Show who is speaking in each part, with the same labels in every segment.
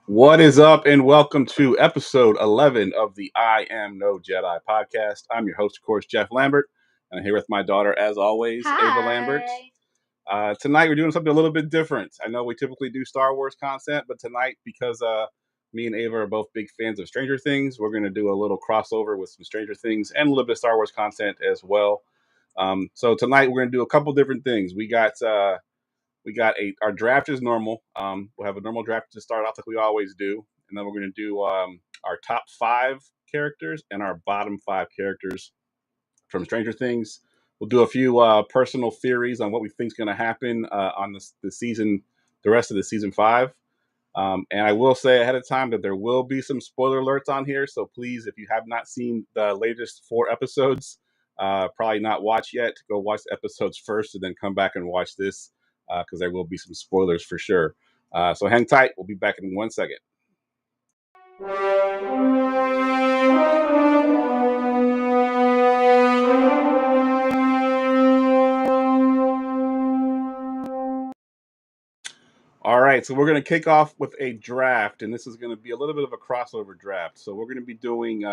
Speaker 1: What is up, and welcome to episode 11 of the I Am No Jedi podcast. I'm your host, of course, Jeff Lambert, and I'm here with my daughter, as always, Ava Lambert. Tonight, we're doing something a little bit different. I know we typically do Star Wars content, but tonight, because me and Ava are both big fans of Stranger Things, we're going to do a little crossover with some Stranger Things and a little bit of Star Wars content as well. So tonight, we're going to do a couple different things. We got our draft is normal. We'll have a normal draft to start off like we always do, and then we're going to do our top 5 characters and our bottom 5 characters from Stranger Things. We'll do a few personal theories on what we think is going to happen on the season, the rest of the season 5. And I will say ahead of time that there will be some spoiler alerts on here. So please, if you have not seen the latest 4 episodes, probably not watch yet, go watch the episodes first and then come back and watch this. Because there will be some spoilers for sure. So hang tight. We'll be back in 1 second. All right, so we're going to kick off with a draft, and this is going to be a little bit of a crossover draft. So we're going to be doing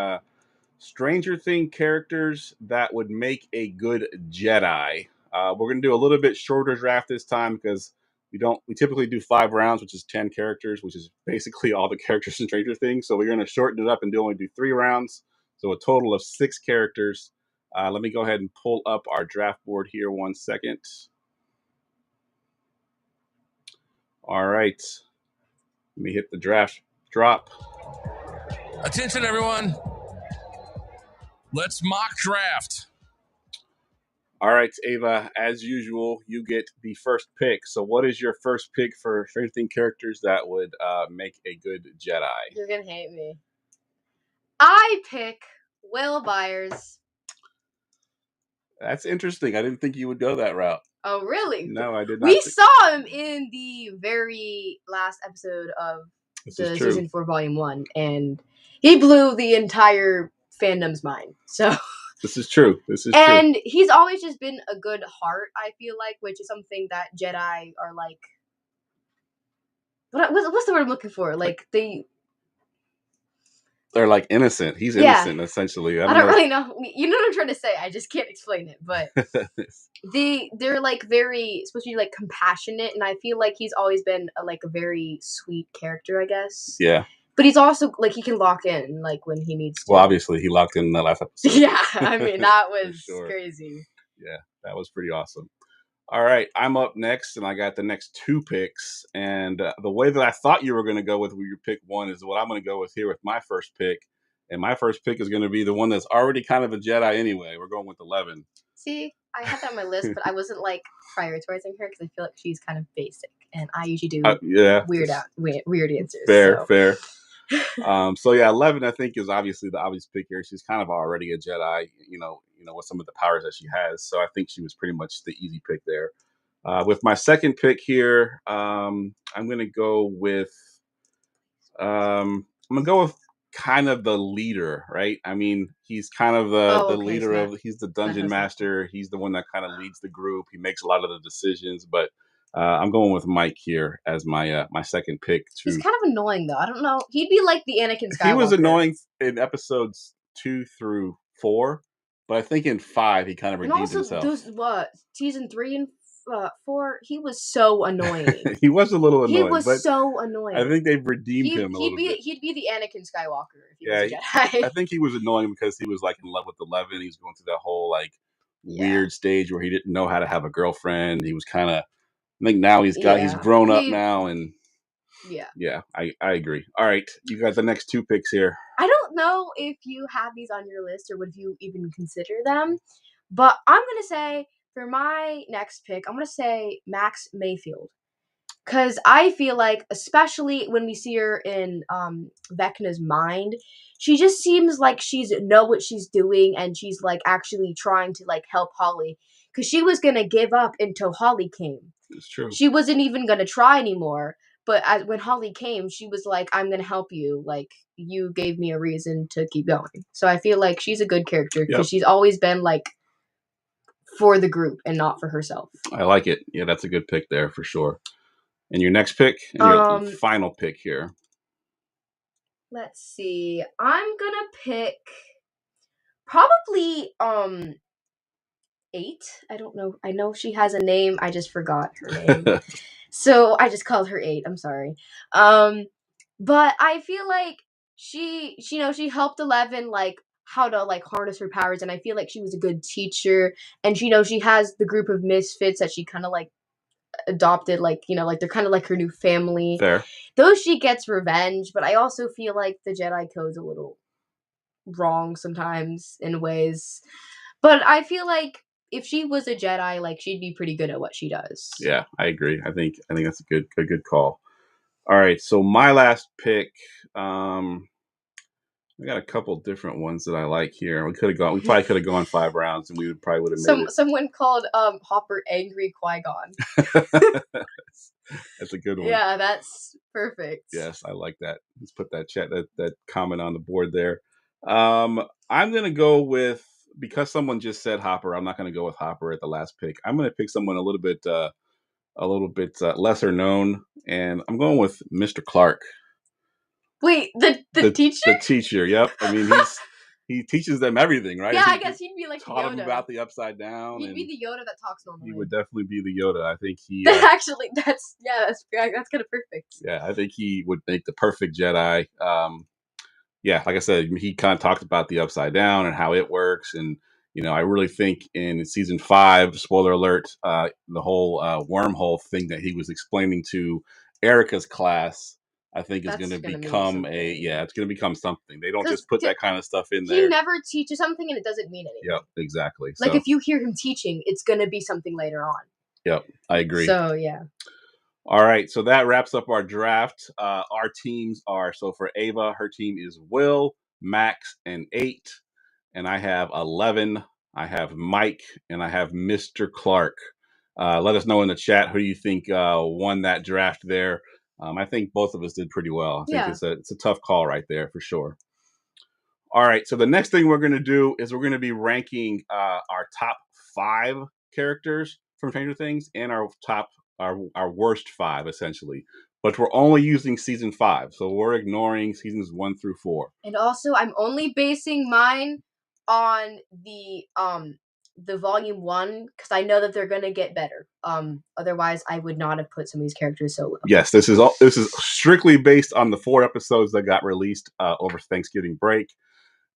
Speaker 1: Stranger Things characters that would make a good Jedi. We're going to do a little bit shorter draft this time because we typically do 5 rounds, which is 10 characters, which is basically all the characters in Stranger Things. So we're going to shorten it up and only do 3 rounds. So a total of 6 characters. Let me go ahead and pull up our draft board here 1 second. All right. Let me hit the draft drop.
Speaker 2: Attention, everyone. Let's mock draft.
Speaker 1: All right, Ava, as usual, you get the first pick. So what is your first pick for Stranger Things characters that would make a good Jedi?
Speaker 3: You're going to hate me. I pick Will Byers.
Speaker 1: That's interesting. I didn't think you would go that route.
Speaker 3: Oh, really?
Speaker 1: No, I did not.
Speaker 3: We saw him in the very last episode of the season 4, volume 1, and he blew the entire fandom's mind. So
Speaker 1: this is true.
Speaker 3: And he's always just been a good heart, I feel like, which is something that Jedi are like. What's the word I'm looking for? Like
Speaker 1: they're like innocent. He's innocent, essentially.
Speaker 3: I don't really know. You know what I'm trying to say. I just can't explain it. But they're like supposed to be like compassionate, and I feel like he's always been a very sweet character, I guess.
Speaker 1: Yeah.
Speaker 3: But he's also like he can lock in like when he needs to.
Speaker 1: Well, obviously he locked in that last episode.
Speaker 3: Yeah, I mean that was crazy.
Speaker 1: Yeah, that was pretty awesome. All right, I'm up next, and I got the next 2 picks. And the way that I thought you were going to go with your pick 1 is what I'm going to go with here with my first pick. And my first pick is going to be the one that's already kind of a Jedi anyway. We're going with 11.
Speaker 3: See, I had that on my list, but I wasn't prioritizing her because I feel like she's kind of basic, and I usually do weird answers.
Speaker 1: Fair. So yeah, 11 I think is obviously the obvious pick here. She's kind of already a Jedi, you know, with some of the powers that she has. So I think she was pretty much the easy pick there. With my second pick here, I'm gonna go with kind of the leader, right? I mean, he's kind of the leader he's the dungeon master. He's the one that kind of leads the group. He makes a lot of the decisions, but I'm going with Mike here as my my second pick.
Speaker 3: He's kind of annoying, though. I don't know. He'd be like the Anakin Skywalker.
Speaker 1: He was annoying in episodes 2 through 4, but I think in 5 he kind of redeemed himself.
Speaker 3: Season 3 and 4, he was so annoying.
Speaker 1: He was a little annoying.
Speaker 3: He was so annoying.
Speaker 1: I think they've redeemed him a little bit.
Speaker 3: He'd be the Anakin Skywalker if he was a Jedi.
Speaker 1: I think he was annoying because he was like in love with 11. He was going through that whole weird stage where he didn't know how to have a girlfriend. He was kind of. I think now he's grown up now, and I agree. All right, you got the next 2 picks here.
Speaker 3: I don't know if you have these on your list or would you even consider them, but I'm gonna say for my next pick, I'm gonna say Max Mayfield, because I feel like, especially when we see her in Vecna's mind, she just seems like she's know what she's doing, and she's actually trying to help Holly, because she was gonna give up until Holly came.
Speaker 1: It's true.
Speaker 3: She wasn't even going to try anymore. But when Holly came, she was like, I'm going to help you. You gave me a reason to keep going. So I feel like she's a good character because she's always been for the group and not for herself.
Speaker 1: I like it. Yeah, that's a good pick there for sure. And your next pick? And your final pick here.
Speaker 3: Let's see. I'm gonna pick probably 8. I don't know. I know she has a name. I just forgot her name. So I just called her 8. I'm sorry. But I feel like she helped 11 like how to like harness her powers, and I feel like she was a good teacher, and she has the group of misfits that she kind of like adopted, like like they're kind of like her new family.
Speaker 1: Fair.
Speaker 3: Though she gets revenge, but I also feel like the Jedi code's a little wrong sometimes in ways. But I feel like if she was a Jedi, like she'd be pretty good at what she does.
Speaker 1: Yeah, I agree. I think that's a good call. All right, so my last pick. I got a couple different ones that I like here. We probably could have gone 5 rounds, and we probably would have made it.
Speaker 3: Someone called Hopper angry Qui-Gon.
Speaker 1: That's a good one.
Speaker 3: Yeah, that's perfect.
Speaker 1: Yes, I like that. Let's put that comment on the board there. I'm gonna go with, because someone just said Hopper. I'm not gonna go with Hopper at the last pick. I'm gonna pick someone a little bit lesser known, and I'm going with Mr. Clark.
Speaker 3: Wait, the teacher?
Speaker 1: The teacher, yep. I mean, he teaches them everything, right?
Speaker 3: Yeah, I guess he'd be like
Speaker 1: taught
Speaker 3: Yoda.
Speaker 1: them about the Upside Down.
Speaker 3: He'd be the Yoda that talks normally.
Speaker 1: He would definitely be the Yoda. I think he...
Speaker 3: Actually, that's kind of perfect.
Speaker 1: Yeah, I think he would make the perfect Jedi. Yeah, like I said, he kind of talked about the Upside Down and how it works. And, I really think in season 5, spoiler alert, the whole wormhole thing that he was explaining to Erica's class, I think is going to become it's going to become something. They don't just put that kind of stuff in there.
Speaker 3: He never teaches something and it doesn't mean anything.
Speaker 1: Yep, exactly.
Speaker 3: Like if you hear him teaching, it's going to be something later on.
Speaker 1: Yep, I agree.
Speaker 3: So, yeah.
Speaker 1: All right, so that wraps up our draft. Our teams are, so for Ava, her team is Will, Max, and 8. And I have 11. I have Mike, and I have Mr. Clark. Let us know in the chat who you think won that draft there. I think both of us did pretty well. I think it's a tough call right there for sure. All right, so the next thing we're going to do is we're going to be ranking our top 5 characters from Stranger Things and our worst 5, essentially. But we're only using season 5, so we're ignoring seasons 1 through 4.
Speaker 3: And also, I'm only basing mine on the volume 1 because I know that they're gonna get better. Otherwise, I would not have put some of these characters so low.
Speaker 1: Yes, this is strictly based on the 4 episodes that got released over Thanksgiving break.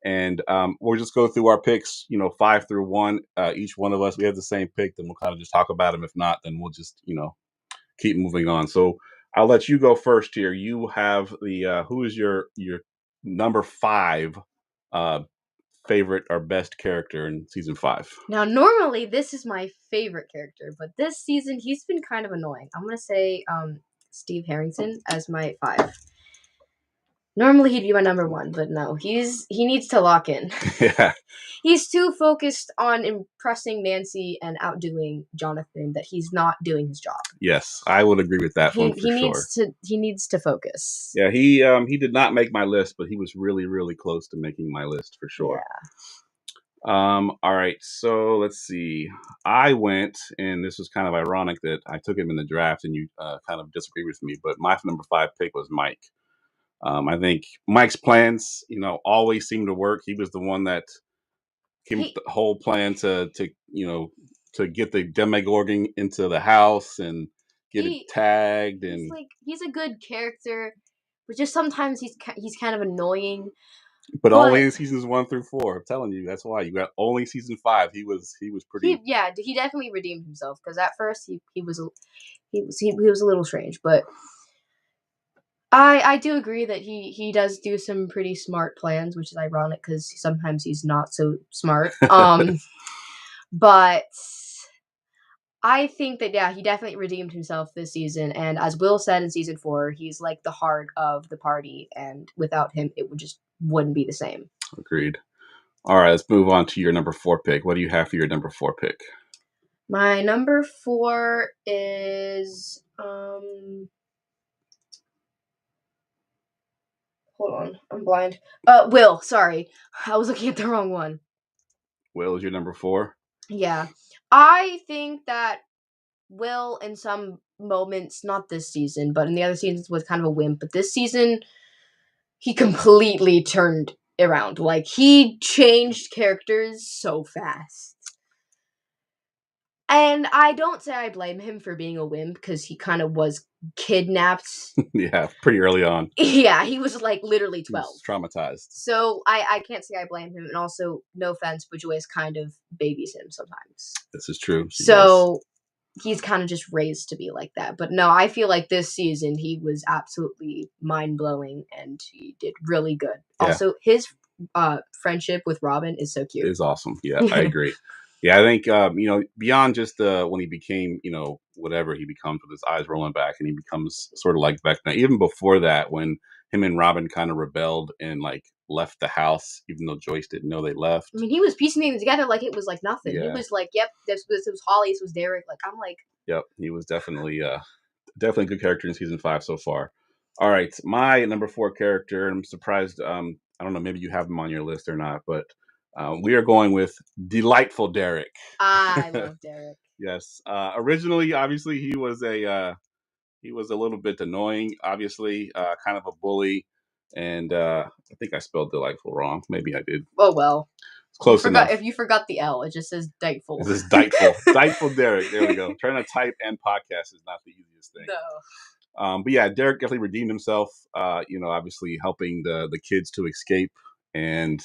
Speaker 1: And we'll just go through our picks, 5 through 1. Each one of us, we have the same pick, then we'll kind of just talk about them. If not, then we'll just, keep moving on. So I'll let you go first here. You have the who is your number 5 favorite or best character in season 5?
Speaker 3: Now, normally this is my favorite character, but this season he's been kind of annoying. I'm gonna say Steve Harrington as my 5. Normally he'd be my number 1, but no, he needs to lock in.
Speaker 1: Yeah.
Speaker 3: He's too focused on impressing Nancy and outdoing Jonathan that he's not doing his job.
Speaker 1: Yes, I would agree with that one for
Speaker 3: sure. He needs to focus.
Speaker 1: Yeah, he did not make my list, but he was really, really close to making my list for sure. Yeah. All right, so let's see. I went, and this was kind of ironic that I took him in the draft and you kind of disagree with me, but my number 5 pick was Mike. I think Mike's plans, always seemed to work. He was the one that came with the whole plan to get the Demogorgon into the house and get it tagged. And
Speaker 3: he's a good character, but just sometimes he's kind of annoying.
Speaker 1: But only in seasons 1 through 4. I'm telling you, that's why you got only season 5. He was pretty.
Speaker 3: He definitely redeemed himself because at first he was a little strange, but. I do agree that he does do some pretty smart plans, which is ironic because sometimes he's not so smart. But I think that he definitely redeemed himself this season, and as Will said in season 4, he's like the heart of the party, and without him, it wouldn't be the same.
Speaker 1: Agreed. All right, let's move on to your number 4 pick. What do you have for your number 4 pick?
Speaker 3: My number 4 is Hold on, I'm blind. Will, sorry. I was looking at the wrong one.
Speaker 1: Will is your number 4?
Speaker 3: Yeah. I think that Will, in some moments, not this season, but in the other seasons, was kind of a wimp. But this season, he completely turned around. Like, he changed characters so fast. And I don't say I blame him for being a wimp, because he kind of was kidnapped.
Speaker 1: Yeah, pretty early on.
Speaker 3: Yeah, he was like literally 12.
Speaker 1: He was traumatized.
Speaker 3: So I can't say I blame him. And also, no offense, but Joyce kind of babies him sometimes.
Speaker 1: This is true.
Speaker 3: So he's kind of just raised to be like that. But no, I feel like this season he was absolutely mind-blowing, and he did really good. Yeah. Also, his friendship with Robin is so cute.
Speaker 1: It's awesome. Yeah, I agree. Yeah, I think, beyond just when he became, whatever he becomes with his eyes rolling back, and he becomes sort of like Vecna. Even before that, when him and Robin kind of rebelled and like left the house, even though Joyce didn't know they left.
Speaker 3: I mean, he was piecing things together like it was like nothing. Yeah. He was like, yep, this was Holly, this was Derek. Like, I'm like.
Speaker 1: Yep, he was definitely a good character in season 5 so far. All right, my number 4 character, I'm surprised, I don't know, maybe you have him on your list or not, but we are going with Delightful Derek.
Speaker 3: I love Derek.
Speaker 1: Yes. Originally, obviously, he was a little bit annoying. Obviously, kind of a bully, and I think I spelled delightful wrong. Maybe I did.
Speaker 3: Oh well.
Speaker 1: It's close enough.
Speaker 3: If you forgot the L, it just says Dightful.
Speaker 1: It says Dightful. Dightful Derek. There we go. Trying to type and podcast is not the easiest thing.
Speaker 3: No.
Speaker 1: But yeah, Derek definitely redeemed himself. Obviously helping the kids to escape, and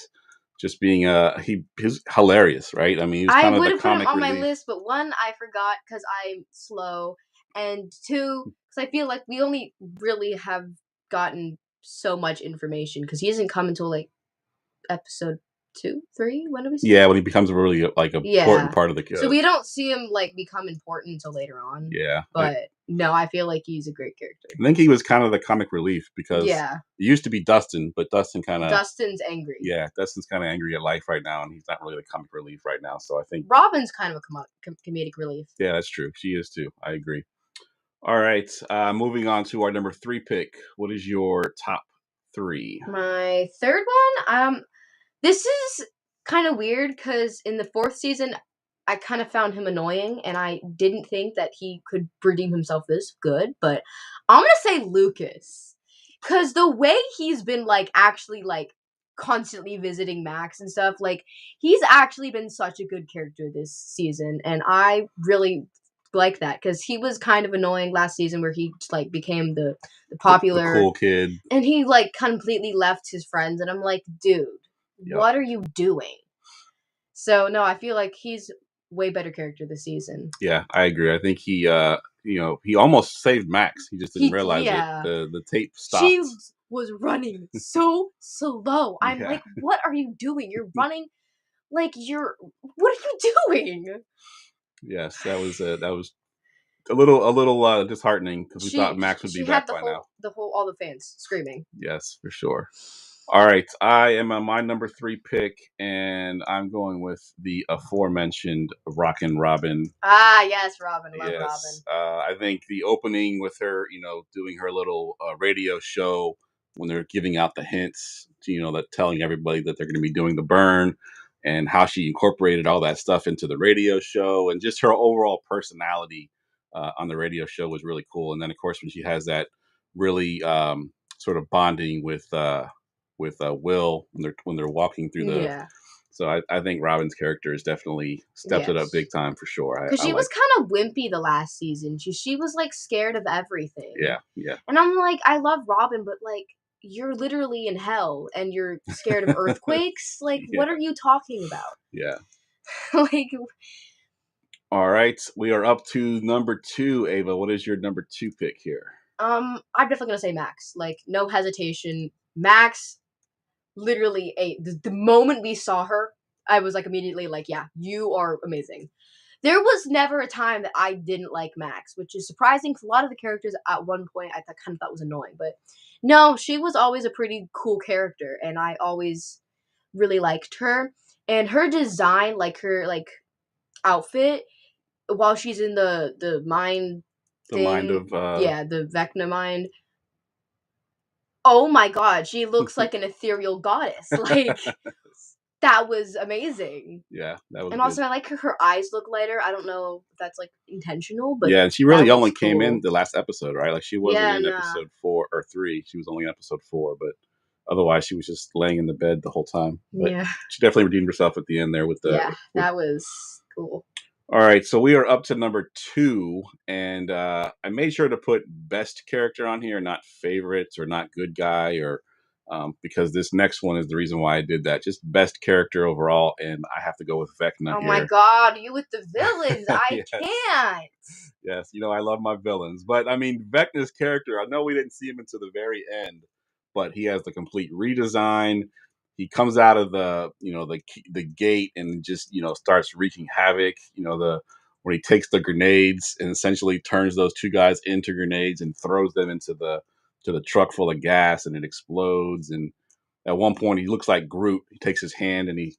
Speaker 1: just being he was hilarious, right? I mean, he was kind of the comic relief. I would have put him
Speaker 3: on my list, but one, I forgot because I'm slow, and two, because I feel like we only really have gotten so much information, because he doesn't come until like episode 2, 3. When do we see him?
Speaker 1: Yeah, when he becomes a really important part of the kids.
Speaker 3: So we don't see him like become important until later on.
Speaker 1: Yeah,
Speaker 3: but no, I feel like he's a great character.
Speaker 1: I think he was kind of the comic relief, because it used to be Dustin, but Dustin's
Speaker 3: angry.
Speaker 1: Yeah, Dustin's kind of angry at life right now, and he's not really the comic relief right now. So I think
Speaker 3: Robin's kind of a comedic relief.
Speaker 1: Yeah, that's true. She is too. I agree. All right, moving on to our number 3 pick. What is your top 3?
Speaker 3: My third one, this is kind of weird, because in the 4th season, I kind of found him annoying, and I didn't think that he could redeem himself this good, but I'm going to say Lucas. Because the way he's been, like, actually, like, constantly visiting Max and stuff, like, he's actually been such a good character this season, and I really like that, because he was kind of annoying last season, where he, like, became the popular...
Speaker 1: the cool kid.
Speaker 3: And he, like, completely left his friends, and I'm like, dude, what are you doing? So, no, I feel like he's way better character this season.
Speaker 1: Yeah, I agree. I think he he almost saved Max. He just didn't realize it. The tape stopped.
Speaker 3: She was running so slow. I'm like, what are you doing? You're running like what are you doing?
Speaker 1: Yes, that was a little disheartening, because we thought Max would be back by now.
Speaker 3: All the fans screaming.
Speaker 1: Yes, for sure. All right, I am on my number 3 pick, and I'm going with the aforementioned Rockin' Robin.
Speaker 3: Ah, yes, Robin. Love Robin.
Speaker 1: I think the opening with her, doing her little radio show when they're giving out the hints, that telling everybody that they're going to be doing the burn, and how she incorporated all that stuff into the radio show, and just her overall personality on the radio show was really cool. And then, of course, when she has that really sort of bonding with Will when they're walking through the So I think Robin's character has definitely stepped it up big time for sure.
Speaker 3: Because she was kind of wimpy the last season. She was like scared of everything.
Speaker 1: Yeah.
Speaker 3: And I'm like, I love Robin, but like, you're literally in hell and you're scared of earthquakes. Like, what are you talking about?
Speaker 1: Yeah.
Speaker 3: Like.
Speaker 1: All right, we are up to number 2. Ava, what is your number 2 pick here?
Speaker 3: I'm definitely gonna say Max. Like, no hesitation. Max. Literally, the moment we saw her, I was like immediately like, yeah, you are amazing. There was never a time that I didn't like Max, which is surprising, because a lot of the characters at one point I kind of thought was annoying. But no, she was always a pretty cool character, and I always really liked her. And her design, like her outfit, while she's in the mind thing,
Speaker 1: mind of
Speaker 3: the Vecna mind. Oh my god, she looks like an ethereal goddess. Like, that was amazing.
Speaker 1: Yeah, that was.
Speaker 3: And also, I like her eyes look lighter. I don't know if that's like intentional, but
Speaker 1: yeah, and she really only came in the last episode, right? Like, she wasn't in episode 4 or 3. She was only in episode 4, but Otherwise, she was just laying in the bed the whole time. But
Speaker 3: yeah.
Speaker 1: she definitely redeemed herself at the end there with the.
Speaker 3: Yeah, that was cool.
Speaker 1: All right, so we are up to number 2, and I made sure to put best character on here, not favorites or not good guy, or because this next one is the reason why I did that. Just best character overall, and I have to go with Vecna
Speaker 3: Oh
Speaker 1: here.
Speaker 3: my god, you with the villains? I
Speaker 1: Yes.
Speaker 3: can't.
Speaker 1: Yes, I love my villains, but I mean Vecna's character. I know we didn't see him until the very end, but he has the complete redesign. He comes out of the gate and just starts wreaking havoc. When he takes the grenades and essentially turns those 2 guys into grenades and throws them into the truck full of gas, and it explodes. And at one point he looks like Groot. He takes his hand and he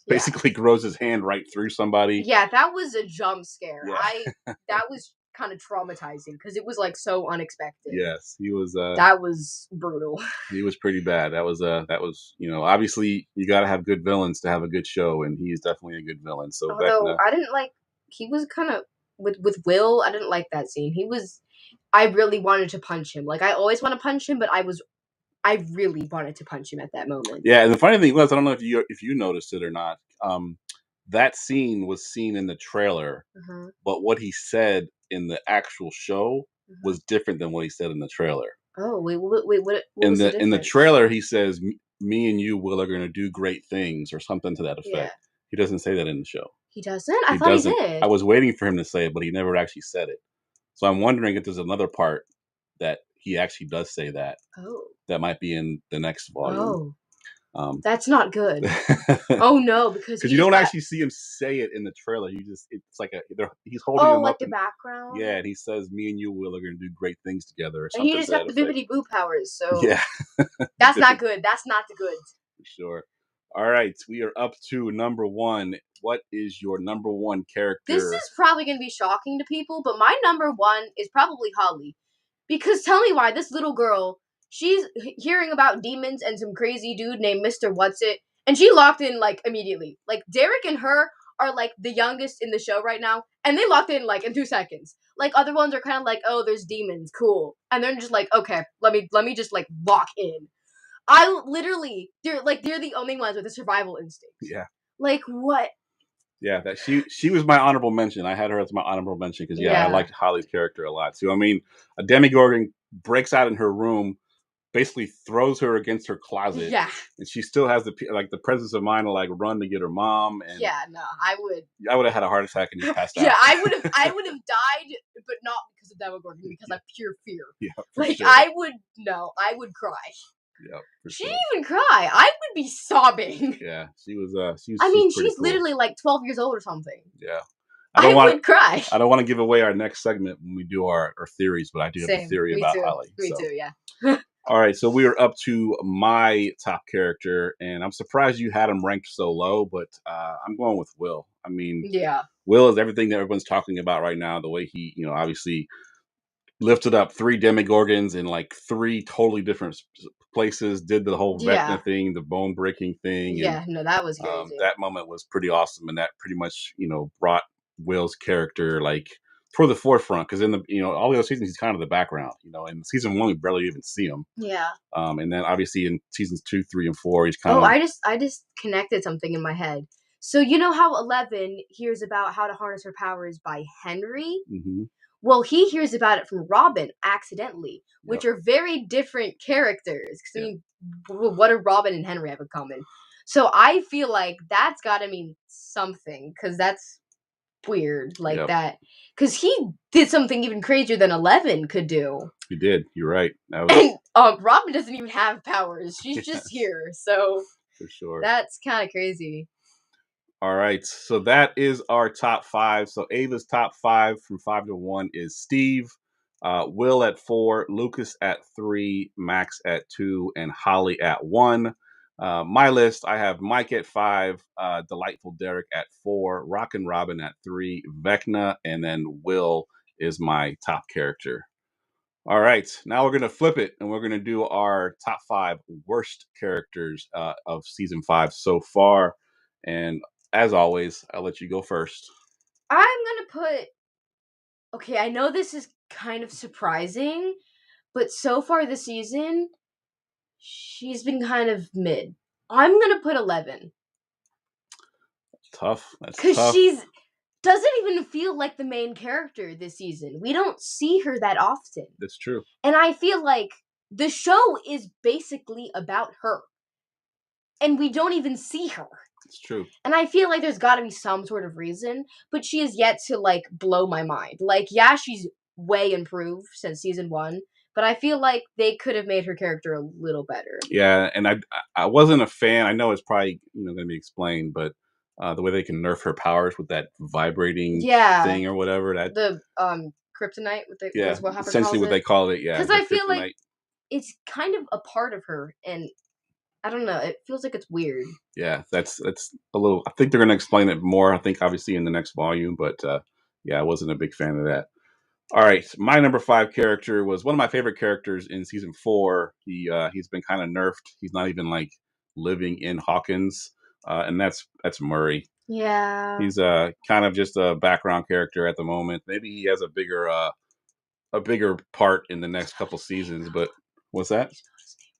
Speaker 1: basically grows his hand right through somebody.
Speaker 3: Yeah, that was a jump scare.
Speaker 1: Yeah.
Speaker 3: That was kind of traumatizing because it was like so unexpected.
Speaker 1: Yes, he was.
Speaker 3: That was brutal.
Speaker 1: He was pretty bad. That was obviously you got to have good villains to have a good show, and he is definitely a good villain. So
Speaker 3: although I didn't like, he was kind of with Will. I didn't like that scene. I really wanted to punch him. Like I always want to punch him, but I really wanted to punch him at that moment.
Speaker 1: Yeah, and the funny thing was, I don't know if you noticed it or not. That scene was seen in the trailer, but what he said in the actual show was different than what he said in the trailer.
Speaker 3: Oh wait, what was
Speaker 1: in
Speaker 3: the
Speaker 1: in the trailer he says, "Me and you, Will, are going to do great things," or something to that effect.
Speaker 3: Yeah.
Speaker 1: He doesn't say that in the show.
Speaker 3: He doesn't? I thought he did.
Speaker 1: I was waiting for him to say it, but he never actually said it. So I'm wondering if there's another part that he actually does say that.
Speaker 3: Oh.
Speaker 1: That might be in the next volume.
Speaker 3: Oh. That's not good. Oh no, because
Speaker 1: you don't actually see him say it in the trailer. It's like he's holding him
Speaker 3: like
Speaker 1: up
Speaker 3: the background.
Speaker 1: Yeah, and he says, "Me and you, Will, are going to do great things together," or
Speaker 3: and
Speaker 1: something.
Speaker 3: he just got the bibbidi boo powers, so
Speaker 1: yeah,
Speaker 3: that's not good. That's not the good.
Speaker 1: For sure. All right, we are up to number 1. What is your number 1 character?
Speaker 3: This is probably going to be shocking to people, but my number 1 is probably Holly. Because tell me why, this little girl, she's hearing about demons and some crazy dude named Mr. Whatsit, and she locked in, like, immediately. Like, Derek and her are, like, the youngest in the show right now, and they locked in, like, in 2 seconds. Like, other ones are kind of like, oh, there's demons, cool. And they're just like, okay, let me just, like, lock in. They're the only ones with a survival instinct.
Speaker 1: Yeah.
Speaker 3: Like, what?
Speaker 1: Yeah, that she was my honorable mention. I had her as my honorable mention because I liked Holly's character a lot too. I mean, a Demogorgon breaks out in her room, basically throws her against her closet.
Speaker 3: Yeah,
Speaker 1: and she still has the presence of mind to like run to get her mom. And
Speaker 3: I
Speaker 1: would have had a heart attack and just passed out.
Speaker 3: Yeah, I would have died, but not because of Demogorgon, because of pure fear.
Speaker 1: Yeah,
Speaker 3: sure. I would cry.
Speaker 1: Yeah,
Speaker 3: she didn't even cry. I would be sobbing.
Speaker 1: Yeah, she was.
Speaker 3: I mean, she's cool. Literally like 12 years old or something.
Speaker 1: Yeah,
Speaker 3: I would cry.
Speaker 1: I don't want to give away our next segment when we do our theories, but I do have a theory about Holly.
Speaker 3: Me too. Yeah.
Speaker 1: All right, so we are up to my top character, and I'm surprised you had him ranked so low, but I'm going with Will. I mean, Will is everything that everyone's talking about right now. The way he, obviously lifted up 3 Demogorgons in like 3 totally different places, did the whole Vecna thing, the bone breaking thing.
Speaker 3: Yeah, no, that was crazy.
Speaker 1: That moment was pretty awesome, and that pretty much, brought Will's character like toward the forefront, because in the all the other seasons he's kind of the background. In season 1 we barely even see him.
Speaker 3: Yeah.
Speaker 1: And then obviously in seasons 2, 3, and 4 he's kind of.
Speaker 3: I just connected something in my head. So you know how 11 hears about how to harness her powers by Henry?
Speaker 1: Mm-hmm.
Speaker 3: Well, he hears about it from Robin accidentally, which are very different characters. I mean, what do Robin and Henry have in common? So I feel like that's got to mean something, because that's weird, like that. Because he did something even crazier than 11 could do.
Speaker 1: He did. You're right. That was...
Speaker 3: And Robin doesn't even have powers. She's just here. So
Speaker 1: for sure,
Speaker 3: that's kind of crazy.
Speaker 1: All right, so that is our top 5. So Ava's top 5 from 5 to 1 is Steve, Will at 4, Lucas at 3, Max at 2, and Holly at 1. My list, I have Mike at 5, Delightful Derek at 4, Rockin' Robin at 3, Vecna, and then Will is my top character. All right, now we're going to flip it, and we're going to do our top 5 worst characters of season 5 so far. And as always, I'll let you go first.
Speaker 3: I'm going to put... Okay, I know this is kind of surprising, but so far this season, she's been kind of mid. I'm gonna put 11.
Speaker 1: Tough. That's
Speaker 3: because
Speaker 1: tough.
Speaker 3: she's doesn't even feel like the main character this season. We don't see her that often.
Speaker 1: That's true.
Speaker 3: And I feel like the show is basically about her. And we don't even see her.
Speaker 1: It's true.
Speaker 3: And I feel like there's got to be some sort of reason, but she is yet to, like, blow my mind. Like, yeah, she's way improved since season 1, but I feel like they could have made her character a little better.
Speaker 1: Yeah, and I wasn't a fan. I know it's probably going to be explained, but the way they can nerf her powers with that vibrating thing or whatever, that
Speaker 3: the kryptonite,
Speaker 1: essentially what they call it. Yeah,
Speaker 3: because I feel like it's kind of a part of her, and I don't know. It feels like it's weird.
Speaker 1: Yeah, that's a little. I think they're going to explain it more. I think obviously in the next volume, but yeah, I wasn't a big fan of that. All right, my number 5 character was one of my favorite characters in season 4. He's been kind of nerfed. He's not even like living in Hawkins, and that's Murray.
Speaker 3: Yeah,
Speaker 1: he's kind of just a background character at the moment. Maybe he has a bigger part in the next couple seasons. But what's that?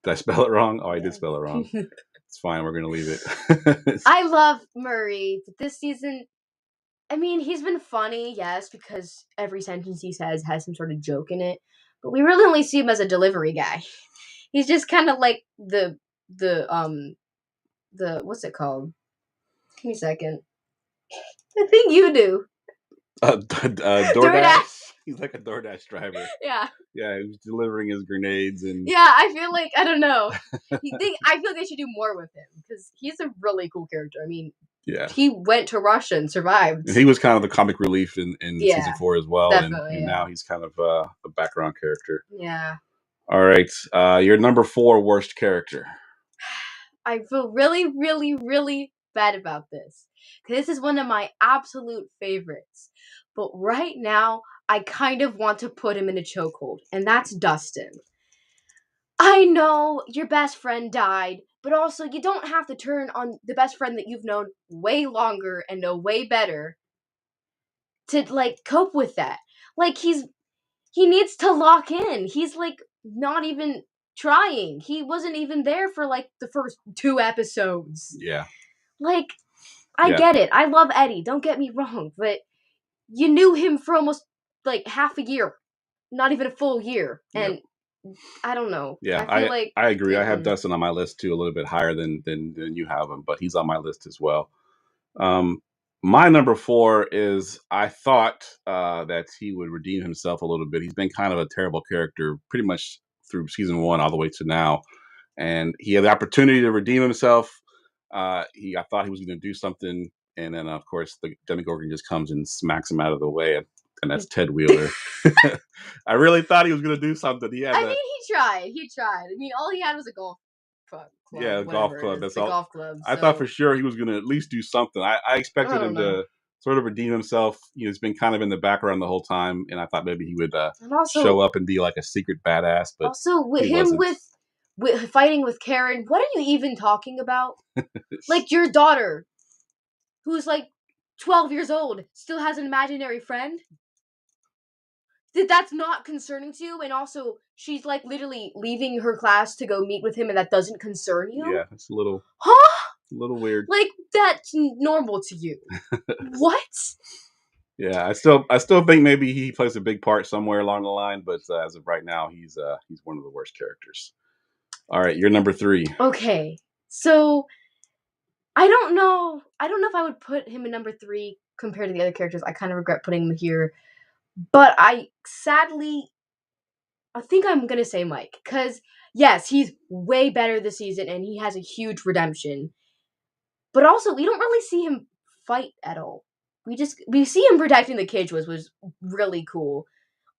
Speaker 1: Did I spell it wrong? Oh, I did spell it wrong. It's fine. We're gonna leave it.
Speaker 3: I love Murray, but this season, I mean, he's been funny, yes, because every sentence he says has some sort of joke in it. But we really only see him as a delivery guy. He's just kind of like the what's it called? Give me a second. The thing you do.
Speaker 1: DoorDash. He's like a DoorDash driver.
Speaker 3: Yeah.
Speaker 1: Yeah, he was delivering his grenades and.
Speaker 3: Yeah, I feel like I don't know. I feel like they should do more with him because he's a really cool character. I mean,
Speaker 1: yeah,
Speaker 3: he went to Russia and survived.
Speaker 1: And he was kind of the comic relief in season 4 as well,
Speaker 3: definitely,
Speaker 1: and now he's kind of a background character.
Speaker 3: Yeah.
Speaker 1: All right, your number 4 worst character.
Speaker 3: I feel really, really, really bad about this. This is one of my absolute favorites. But right now, I kind of want to put him in a chokehold, and that's Dustin. I know your best friend died, but also you don't have to turn on the best friend that you've known way longer and know way better to, like, cope with that. Like, he needs to lock in. He's, like, not even trying. He wasn't even there for, like, the first 2 episodes.
Speaker 1: Yeah.
Speaker 3: Like, I get it. I love Eddie. Don't get me wrong. But you knew him for almost, like, half a year. Not even a full year. And I don't know.
Speaker 1: Yeah, I agree. I have Dustin on my list, too, a little bit higher than you have him. But he's on my list as well. My number 4 is I thought that he would redeem himself a little bit. He's been kind of a terrible character pretty much through season 1 all the way to now. And he had the opportunity to redeem himself. I thought he was going to do something. And then, of course, the Demogorgon just comes and smacks him out of the way. And that's Ted Wheeler. I really thought he was going to do something.
Speaker 3: He tried. I mean, all he had was a golf club.
Speaker 1: Yeah, a golf club. That's all.
Speaker 3: Golf club.
Speaker 1: I thought for sure he was going to at least do something. I expected him to sort of redeem himself. He's been kind of in the background the whole time, and I thought maybe he would show up and be like a secret badass. But
Speaker 3: also, with him with fighting with Karen, what are you even talking about? Like, your daughter, who's like 12 years old, still has an imaginary friend? That's not concerning to you, and also she's like literally leaving her class to go meet with him, and that doesn't concern you?
Speaker 1: Yeah, it's a little weird.
Speaker 3: Like, that's normal to you. What?
Speaker 1: Yeah, I still think maybe he plays a big part somewhere along the line, but as of right now, he's one of the worst characters. All right, you're number 3.
Speaker 3: Okay, so I don't know if I would put him in number 3 compared to the other characters. I kind of regret putting him here. But I think I'm going to say Mike. Because, yes, he's way better this season, and he has a huge redemption. But also, we don't really see him fight at all. We see him protecting the kids, which was really cool.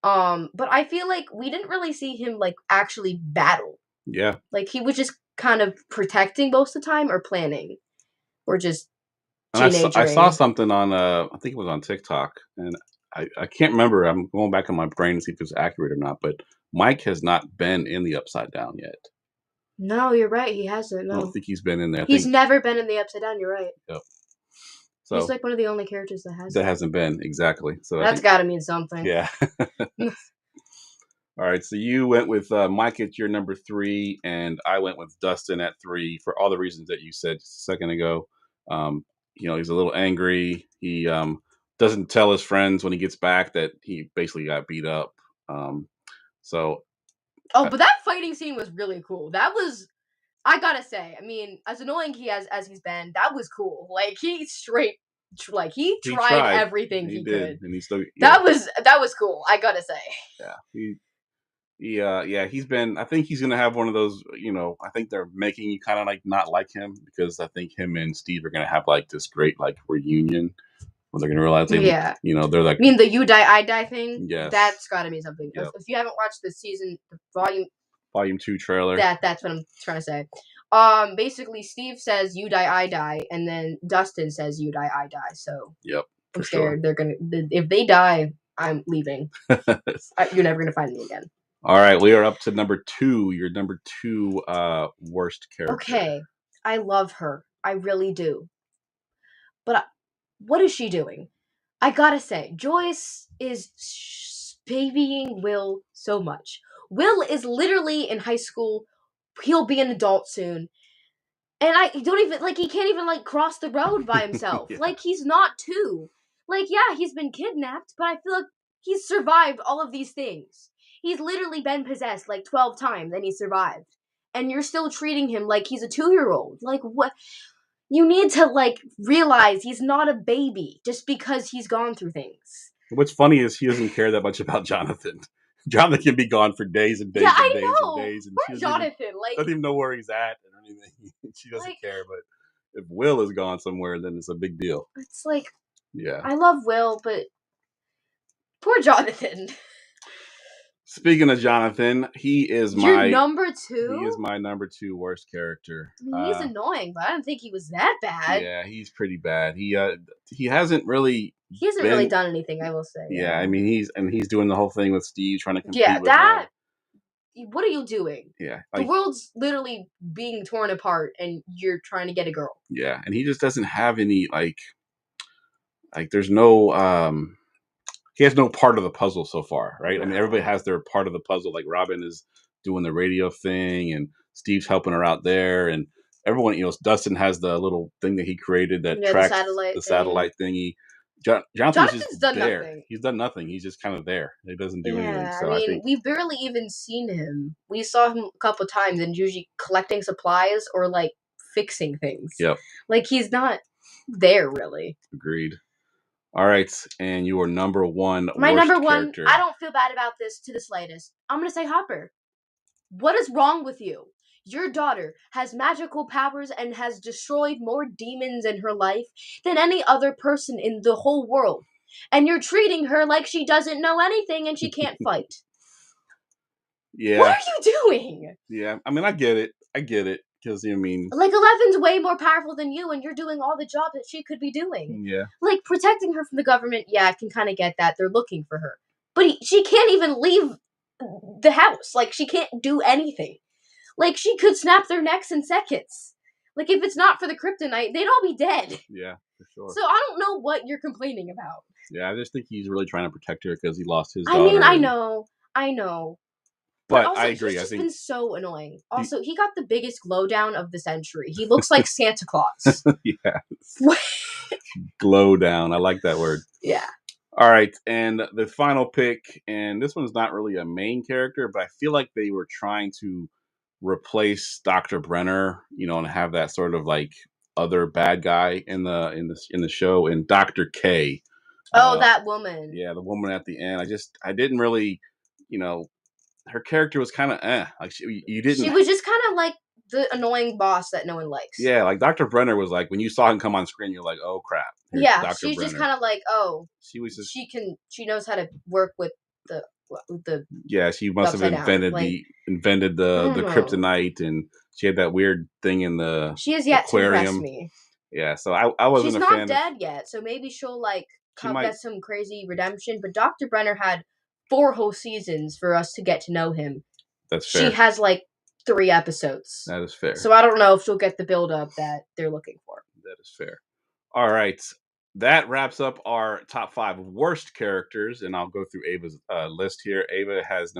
Speaker 3: But I feel like we didn't really see him, like, actually battle.
Speaker 1: Yeah.
Speaker 3: Like, he was just kind of protecting most of the time, or planning. Or just teenagering.
Speaker 1: I saw something on, I think it was on TikTok, and I can't remember. I'm going back in my brain to see if it's accurate or not, but Mike has not been in the Upside Down yet.
Speaker 3: No, you're right. He hasn't. No.
Speaker 1: I don't think he's been in there.
Speaker 3: He's never been in the Upside Down. You're right.
Speaker 1: Yep. So
Speaker 3: he's like one of the only characters that hasn't
Speaker 1: been. Exactly. So
Speaker 3: that's got to mean something.
Speaker 1: Yeah. All right, so you went with Mike at your number 3, and I went with Dustin at 3 for all the reasons that you said just a second ago. He's a little angry. He doesn't tell his friends when he gets back that he basically got beat up. Um, so,
Speaker 3: but that fighting scene was really cool. That was, I gotta say, I mean, as annoying as he's been, that was cool. Like he tried everything he could,
Speaker 1: and he still.
Speaker 3: Yeah. That was cool. I gotta say.
Speaker 1: Yeah, he's been. I think he's gonna have one of those. I think they're making you kind of like not like him because I think him and Steve are gonna have like this great like reunion where they're gonna realize they're like.
Speaker 3: I mean, the "You Die, I Die" thing.
Speaker 1: Yes,
Speaker 3: that's gotta mean something.
Speaker 1: Yep.
Speaker 3: If you haven't watched the season, the
Speaker 1: volume 2 trailer,
Speaker 3: that's what I'm trying to say. Basically, Steve says "You die, I die," and then Dustin says "You die, I die." So
Speaker 1: yep,
Speaker 3: I'm scared they're gonna. If they die, I'm leaving. You're never gonna find me again.
Speaker 1: All right, we are up to number 2. Your number 2 worst character.
Speaker 3: Okay, I love her. I really do. But what is she doing? I gotta say, Joyce is babying Will so much. Will is literally in high school. He'll be an adult soon. And I don't even, he can't even, cross the road by himself. Yeah. He's not 2. Yeah, he's been kidnapped, but I feel like he's survived all of these things. He's literally been possessed, 12 times, and he survived. And you're still treating him like he's a 2-year-old. What? You need to, realize he's not a baby just because he's gone through things.
Speaker 1: What's funny is he doesn't care that much about Jonathan. Jonathan can be gone for days and days and days and days. And
Speaker 3: poor Jonathan.
Speaker 1: Doesn't even know where he's at or anything. She doesn't care. But if Will is gone somewhere, then it's a big deal.
Speaker 3: It's yeah. I love Will, but poor Jonathan.
Speaker 1: Speaking of Jonathan, he is
Speaker 3: your number 2?
Speaker 1: He is my number 2 worst character.
Speaker 3: I mean, he's annoying, but I don't think he was that bad.
Speaker 1: Yeah, he's pretty bad. He hasn't really.
Speaker 3: He hasn't really done anything, I will say.
Speaker 1: Yeah, I mean he's doing the whole thing with Steve trying to compete.
Speaker 3: Yeah,
Speaker 1: with him.
Speaker 3: What are you doing?
Speaker 1: Yeah,
Speaker 3: the world's literally being torn apart, and you're trying to get a girl.
Speaker 1: Yeah, and he just doesn't have any there's no he has no part of the puzzle so far, right? I mean, everybody has their part of the puzzle. Like Robin is doing the radio thing, and Steve's helping her out there, and everyone, Dustin has the little thing that he created that tracks the satellite thingy. Jonathan's just done there. Nothing. He's done nothing. He's just kind of there. He doesn't do anything. So
Speaker 3: I mean, we've barely even seen him. We saw him a couple times, and usually collecting supplies or fixing things.
Speaker 1: Yep.
Speaker 3: He's not there really.
Speaker 1: Agreed. All right, and your number 1
Speaker 3: My
Speaker 1: worst
Speaker 3: number 1,
Speaker 1: character.
Speaker 3: I don't feel bad about this to the slightest. I'm going to say Hopper. What is wrong with you? Your daughter has magical powers and has destroyed more demons in her life than any other person in the whole world. And you're treating her like she doesn't know anything and she can't fight.
Speaker 1: Yeah.
Speaker 3: What are you doing?
Speaker 1: Yeah, I mean, I get it. Because,
Speaker 3: 11's way more powerful than you, and you're doing all the job that she could be doing.
Speaker 1: Yeah.
Speaker 3: Protecting her from the government, yeah, I can kind of get that. They're looking for her. But she can't even leave the house. She can't do anything. She could snap their necks in seconds. If it's not for the kryptonite, they'd all be dead.
Speaker 1: Yeah, for sure.
Speaker 3: So I don't know what you're complaining about.
Speaker 1: Yeah, I just think he's really trying to protect her because he lost his daughter.
Speaker 3: I mean, I know.
Speaker 1: But
Speaker 3: also,
Speaker 1: I agree.
Speaker 3: He's just been so annoying. Also, he got the biggest glow down of the century. He looks like Santa Claus.
Speaker 1: Yeah. Glow down. I like that word.
Speaker 3: Yeah.
Speaker 1: All right. And the final pick, and this one's not really a main character, but I feel like they were trying to replace Dr. Brenner, and have that sort of other bad guy in the show, and Dr. K.
Speaker 3: Oh, that woman.
Speaker 1: Yeah, the woman at the end. I didn't really, her character was kind of you didn't.
Speaker 3: She was just kind of like the annoying boss that no one likes.
Speaker 1: Yeah, Dr. Brenner was when you saw him come on screen, you're like, oh crap.
Speaker 3: Yeah,
Speaker 1: Dr.
Speaker 3: she's
Speaker 1: Brenner.
Speaker 3: Just kind of oh.
Speaker 1: She was just.
Speaker 3: She knows how to work with the.
Speaker 1: Yeah, she must have invented the kryptonite, and she had that weird thing in the.
Speaker 3: She has yet
Speaker 1: aquarium.
Speaker 3: to impress me.
Speaker 1: Yeah, so I wasn't.
Speaker 3: She's
Speaker 1: a fan
Speaker 3: not dead yet, so maybe she'll get some crazy redemption. But Dr. Brenner had 4 whole seasons for us to get to know him.
Speaker 1: That's fair.
Speaker 3: She has 3 episodes.
Speaker 1: That is fair.
Speaker 3: So I don't know if she'll get the build up that they're looking for.
Speaker 1: That is fair. All right. that wraps up our top 5 worst characters, and I'll go through Ava's list here. Ava has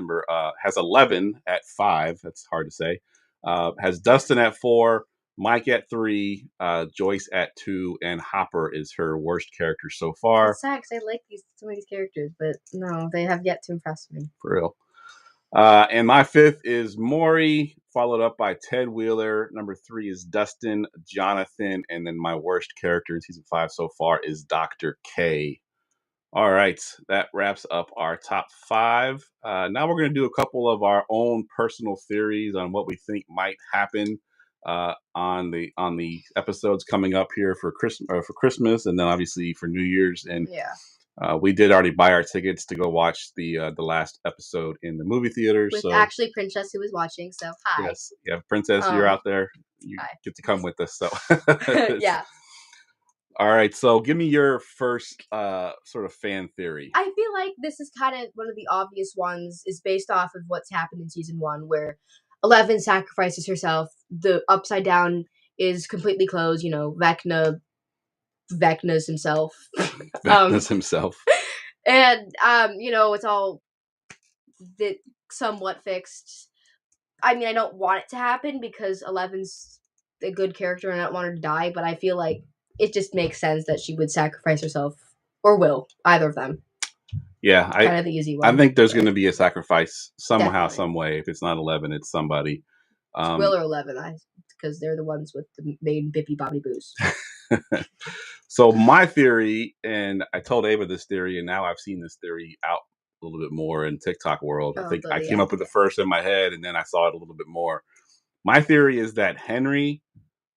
Speaker 1: 11 at 5. That's hard to say. Has Dustin at 4, Mike at 3, Joyce at 2, and Hopper is her worst character so far.
Speaker 3: It's sad because I like some of these characters, but no, they have yet to impress me.
Speaker 1: For real. And my 5th is Maury, followed up by Ted Wheeler. Number 3 is Dustin, Jonathan, and then my worst character in season 5 so far is Dr. K. All right, that wraps up our top 5. Now we're going to do a couple of our own personal theories on what we think might happen on the episodes coming up here for Christmas, and then obviously for New Year's. And
Speaker 3: yeah.
Speaker 1: We did already buy our tickets to go watch the last episode in the movie theater.
Speaker 3: With
Speaker 1: so
Speaker 3: actually Princess, who was watching. So hi.
Speaker 1: Yes, yeah, Princess, you're out there. You get to come with us. So
Speaker 3: yeah.
Speaker 1: All right, so give me your first sort of fan theory.
Speaker 3: I feel like this is kind of one of the obvious ones. Is based off of what's happened in season 1, where 11 sacrifices herself. The Upside Down is completely closed. You know, Vecna's himself.
Speaker 1: Vecna's himself.
Speaker 3: And you know, it's all somewhat fixed. I mean, I don't want it to happen because 11's a good character and I don't want her to die, but I feel like it just makes sense that she would sacrifice herself, or will, either of them.
Speaker 1: Yeah,
Speaker 3: kind of the easy one.
Speaker 1: I think there's going to be a sacrifice somehow,
Speaker 3: Definitely.
Speaker 1: some way. If it's not 11, it's somebody.
Speaker 3: It's Will or 11, because they're the ones with the main bippy bobbly boos.
Speaker 1: So my theory, and I told Ava this theory, and now I've seen this theory out a little bit more in TikTok world. I think I came up with the first in my head, and then I saw it a little bit more. My theory is that Henry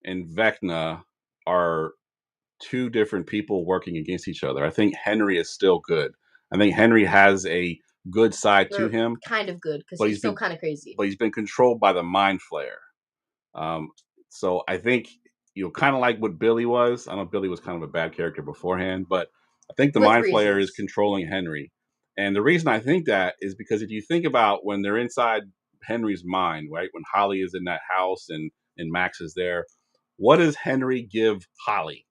Speaker 1: and Vecna are two different people working against each other. I think Henry is still good. I think Henry has a good side to him.
Speaker 3: Kind of good, because he's still kind of crazy.
Speaker 1: But he's been controlled by the Mind Flayer. So I think, kind of like what Billy was. I know Billy was kind of a bad character beforehand, but I think the Mind Flayer is controlling Henry. And the reason I think that is because if you think about when they're inside Henry's mind, right? When Holly is in that house and Max is there, what does Henry give Holly?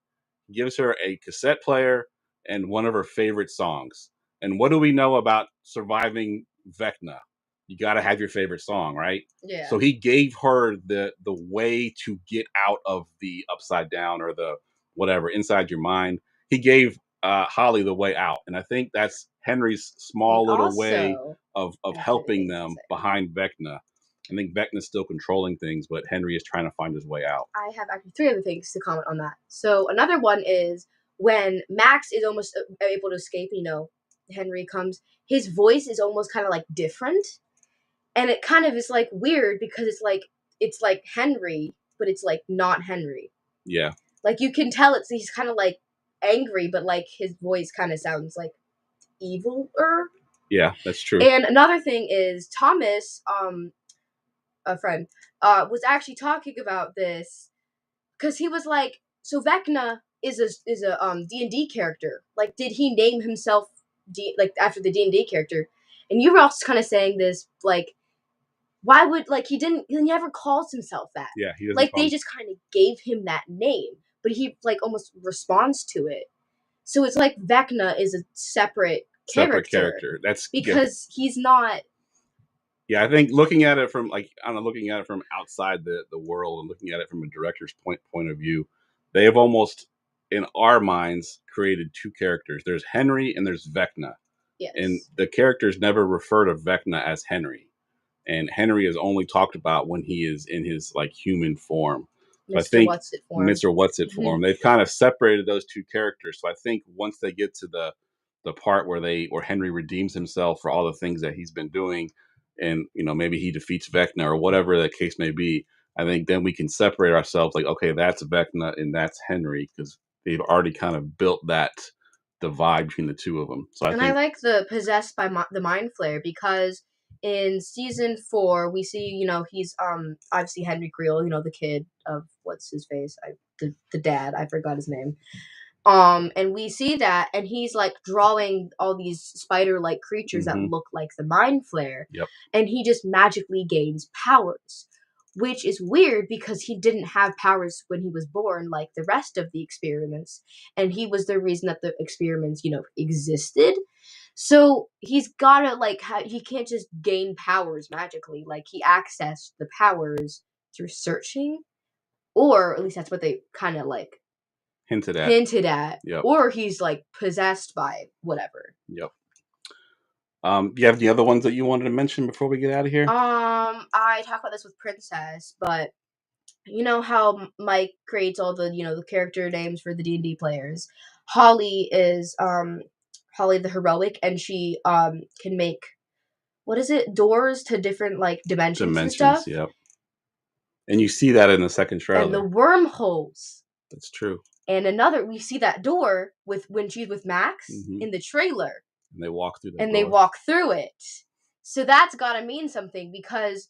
Speaker 1: He gives her a cassette player and one of her favorite songs. And what do we know about surviving Vecna? You got to have your favorite song, right?
Speaker 3: Yeah.
Speaker 1: So he gave her the way to get out of the Upside Down or the whatever inside your mind. He gave Holly the way out, and I think that's Henry's small little way of helping them behind Vecna. I think Vecna's still controlling things, but Henry is trying to find his way out.
Speaker 3: I have actually 3 other things to comment on that. So another one is when Max is almost able to escape, Henry comes, his voice is almost kind of like different. And it kind of is like weird because it's like Henry, but it's like not Henry.
Speaker 1: Yeah.
Speaker 3: Like you can tell he's kind of like angry, but like his voice kind of sounds like evil-er.
Speaker 1: Yeah, that's true.
Speaker 3: And another thing is Thomas, a friend, was actually talking about this because he was like, so Vecna is a D&D character. Like, did he name himself after the D&D character? And you were also kind of saying this, like, why would, like, he never calls himself that.
Speaker 1: Yeah, he doesn't.
Speaker 3: Like, they just kind of gave him that name, but he, like, almost responds to it. So it's like Vecna is a separate character.
Speaker 1: That's
Speaker 3: because he's not.
Speaker 1: Yeah, I think looking at it from outside the world and looking at it from a director's point of view, they have almost, in our minds, created 2 characters. There's Henry and there's Vecna.
Speaker 3: Yes.
Speaker 1: And the characters never refer to Vecna as Henry. And Henry is only talked about when he is in his like human form. So I think Mr. What's-It form. They've kind of separated those 2 characters. So I think once they get to the part where Henry redeems himself for all the things that he's been doing, and maybe he defeats Vecna or whatever the case may be, I think then we can separate ourselves. Like, okay, that's Vecna and that's Henry, because they've already kind of built that divide between the 2 of them. So I
Speaker 3: like the possessed by the Mind Flayer because in season 4 we see he's obviously Henry Creel, the kid of what's his face, the dad, I forgot his name. And we see that, and he's like drawing all these spider-like creatures that look like the Mind Flayer.
Speaker 1: Yep.
Speaker 3: And he just magically gains powers. which is weird because he didn't have powers when he was born like the rest of the experiments, and he was the reason that the experiments, existed. So he's gotta he can't just gain powers magically. Like he accessed the powers through searching, or at least that's what they kind of
Speaker 1: hinted
Speaker 3: at.
Speaker 1: Yep.
Speaker 3: Or he's like possessed by whatever.
Speaker 1: Yep. Do you have any other ones that you wanted to mention before we get out of here?
Speaker 3: I talk about this with Princess, but you know how Mike creates all the the character names for the D&D players. Holly is Holly the heroic, and she can make, what is it, doors to different dimensions and stuff.
Speaker 1: Yep. And you see that in the second trailer.
Speaker 3: And the wormholes.
Speaker 1: That's true.
Speaker 3: And we see that door when she's with Max in the trailer.
Speaker 1: And they walk through
Speaker 3: they walk through it. So that's gotta mean something, because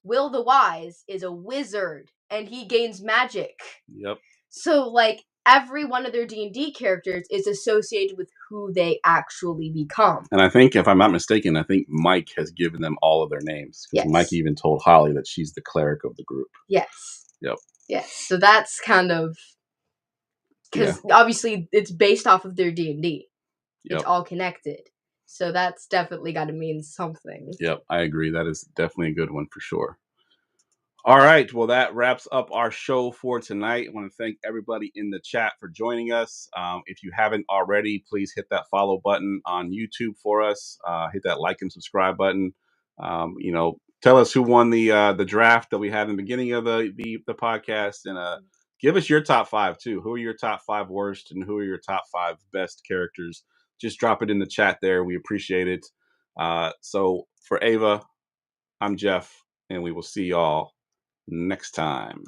Speaker 3: Will the Wise is a wizard and he gains magic.
Speaker 1: Yep.
Speaker 3: So every one of their D&D characters is associated with who they actually become.
Speaker 1: And I think, if I'm not mistaken, Mike has given them all of their names. Yes. Mike even told Holly that she's the cleric of the group.
Speaker 3: Yes.
Speaker 1: Yep.
Speaker 3: Yes. So that's kind of, because obviously it's based off of their D&D. Yep. It's all connected. So that's definitely got to mean something.
Speaker 1: Yep, I agree. That is definitely a good one for sure. All right, well, that wraps up our show for tonight. I want to thank everybody in the chat for joining us. If you haven't already, please hit that follow button on YouTube for us. Hit that like and subscribe button. Tell us who won the draft that we had in the beginning of the podcast, and give us your top 5 too. Who are your top 5 worst, and who are your top 5 best characters? Just drop it in the chat there. We appreciate it. So for Ava, I'm Jeff, and we will see y'all next time.